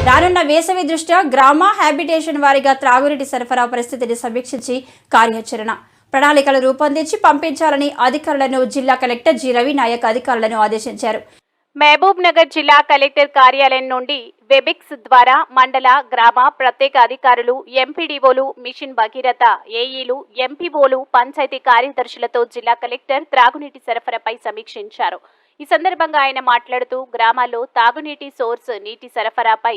రానున్న వేసవి దృష్ట్యా గ్రామ హ్యాబిటేషన్ వారీగా త్రాగునీటి సరఫరా పరిస్థితిని సమీక్షించి కార్యాచరణ ప్రణాళికలు రూపొందించి పంపించాలని అధికారులను జిల్లా కలెక్టర్ జి రవి నాయక్ అధికారులను ఆదేశించారు. మహబూబ్ నగర్ జిల్లా కలెక్టర్ కార్యాలయం నుండి వెబిక్స్ ద్వారా మండల గ్రామ ప్రత్యేక అధికారులు, ఎంపీడీఓలు, మిషన్ భగీరథ ఏఈలు, ఎంపీఓలు, పంచాయతీ కార్యదర్శులతో జిల్లా కలెక్టర్ త్రాగునీటి సరఫరాపై సమీక్షించారు. ఈ సందర్భంగా ఆయన మాట్లాడుతూ గ్రామాల్లో తాగునీటి సోర్స్ నీటి సరఫరాపై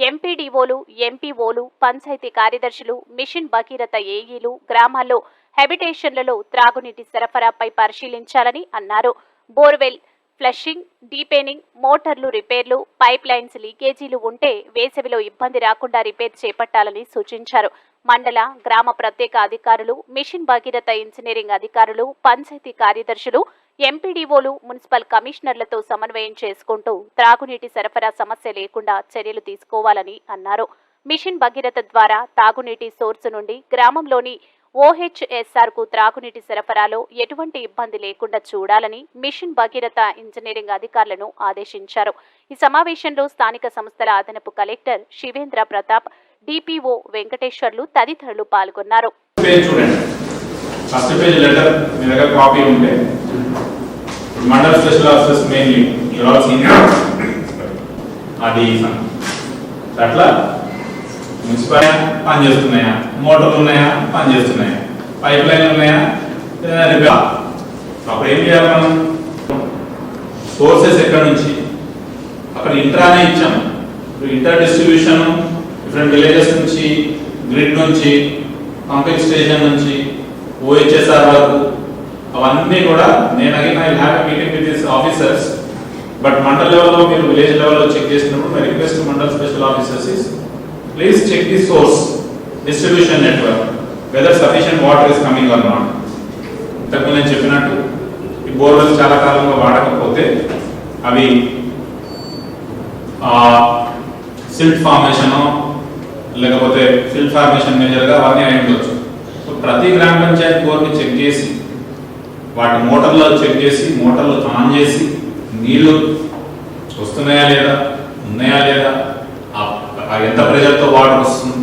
ఎంపీడీఓలు, ఎంపీఓలు, పంచాయతీ కార్యదర్శులు, మిషన్ భగీరథ ఏఈలు గ్రామాల్లో హ్యాబిటేషన్లలో త్రాగునీటి సరఫరాపై పరిశీలించాలని అన్నారు. బోర్వెల్ ఫ్లషింగ్, డీపెనింగ్, మోటార్లు రిపేర్లు, పైప్ లైన్స్ లీకేజీలు ఉంటే వేసవిలో ఇబ్బంది రాకుండా రిపేర్ చేపట్టాలని సూచించారు. మండల గ్రామ ప్రత్యేక అధికారులు, మిషన్ భగీరథ ఇంజనీరింగ్ అధికారులు, పంచాయతీ కార్యదర్శులు, ఎంపీడీఓలు, మున్సిపల్ కమిషనర్లతో సమన్వయం చేసుకుంటూ త్రాగునీటి సరఫరా సమస్య లేకుండా చర్యలు తీసుకోవాలని అన్నారు. మిషన్ భగీరథ ద్వారా తాగునీటి సోర్సు నుండి గ్రామంలోని ఓహెచ్ఎస్ఆర్ కు త్రాగునీటి సరఫరాలో ఎటువంటి ఇబ్బంది లేకుండా చూడాలని మిషన్ భగీరథ ఇంజనీరింగ్ అధికారులను ఆదేశించారు. ఈ సమావేశంలో స్థానిక సంస్థల అదనపు కలెక్టర్ శివేంద్ర ప్రతాప్, డిపిఓ వెంకటేశ్వర్లు తదితరులు పాల్గొన్నారు. మున్సిపల్ పని చేస్తున్నాయా, మోటార్లు ఉన్నాయా పని చేస్తున్నాయా, పైప్ లైన్ ఉన్నాయా, అప్పుడు ఏం చేయాలి మనం? సోర్సెస్ ఎక్కడి నుంచి, అక్కడ ఇంట్రానే ఇచ్చాం. ఇంటర్ డిస్ట్రిబ్యూషన్ డిఫరెంట్ విలేజెస్ నుంచి, గ్రిడ్ నుంచి, పంపింగ్ స్టేషన్ నుంచి, ఓహెచ్ఎస్ఆర్ వరకు అవన్నీ కూడా నేను again I have a meeting with this officers. But mandal లెవెల్లో మీరు విలేజ్ లెవెల్లో చెక్ చేసినప్పుడు my request mandal special officers is please check the source distribution network whether sufficient water is coming or not. ఇంతకు నేను చెప్పినట్టు ఈ బోర్వెల్స్ చాలా కాలంగా వాడకపోతే అవి సిల్ట్ ఫార్మేషన్ లేకపోతే సిల్ట్ ఫార్మేషన్ మేజర్గా అవన్నీ అయి ఉండొచ్చు. సో ప్రతి గ్రామ పంచాయతీ బోర్ని చెక్ చేసి వాటి మోటార్లో చెక్ చేసి మోటార్లు ఆన్ చేసి నీళ్లు వస్తున్నాయా లేదా, ఉన్నాయా లేదా, ఎంత ప్రెజర్తో వాటర్ వస్తుంది,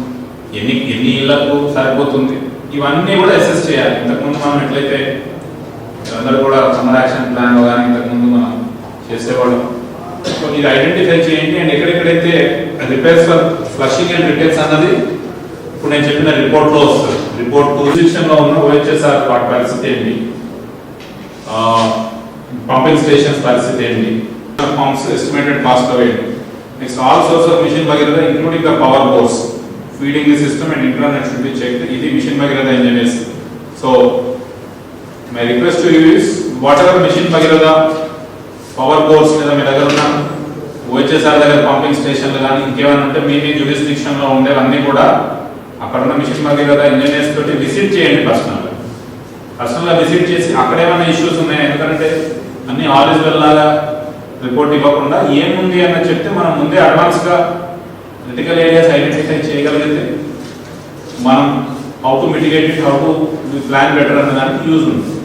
ఎన్ని ఇళ్లకు సరిపోతుంది, ఇవన్నీ కూడా అసెస్ చేయాలి. ఇంతకుముందు మనం ఎట్లయితే అందరూ కూడా సమ్మర్ యాక్షన్ ప్లాన్ కానీ ఇంతకుముందు మనం చేసేవాళ్ళం. సో ఇది ఐడెంటిఫై చేయండి. అండ్ ఎక్కడెక్కడైతే repairs for flushing and repairs అన్నది ఇప్పుడు నేను చెప్పిన రిపోర్ట్లో వస్తుంది. రిపోర్ట్ 2 ఉన్న ఓహెచ్ఎస్ఆర్ వాటి పరిస్థితి ఏంటి, పంపింగ్ స్టేషన్స్ పరిస్థితి ఏంటి, పంప్స్ ఎస్టిమేటెడ్ కాస్ట్ ఏంటి. Next, all sources of Mission Bhagirath, including the power boards, feeding the system and intranet should be checked. This is Mission Bhagirath engineers. So, my request to you is, whatever Mission Bhagirath power boards లేదా మీ దగ్గర ఉన్న OHSR దగ్గర pumping స్టేషన్లు కానీ ఇంకేమైనా ఉంటే మీ జ్యూరిస్డిక్షన్లో ఉండేవన్నీ కూడా అక్కడ ఉన్న మిషన్ భగీరథ ఇంజనీర్స్ తోటి విజిట్ చేయండి. పర్సనల్గా విజిట్ చేసి అక్కడ ఏమైనా ఇష్యూస్ ఉన్నాయా, ఎందుకంటే అన్ని ఆల్ ఇస్ వెల్ లాగా రిపోర్ట్ ఇవ్వకుండా ఏముంది అని చెప్తే మనం ముందే అడ్వాన్స్గా క్రిటికల్ ఏరియాస్ ఐడెంటిఫై చేయగలిగితే మనం how to mitigate it, how to plan better అనే దానికి యూజ్ ఉంటుంది.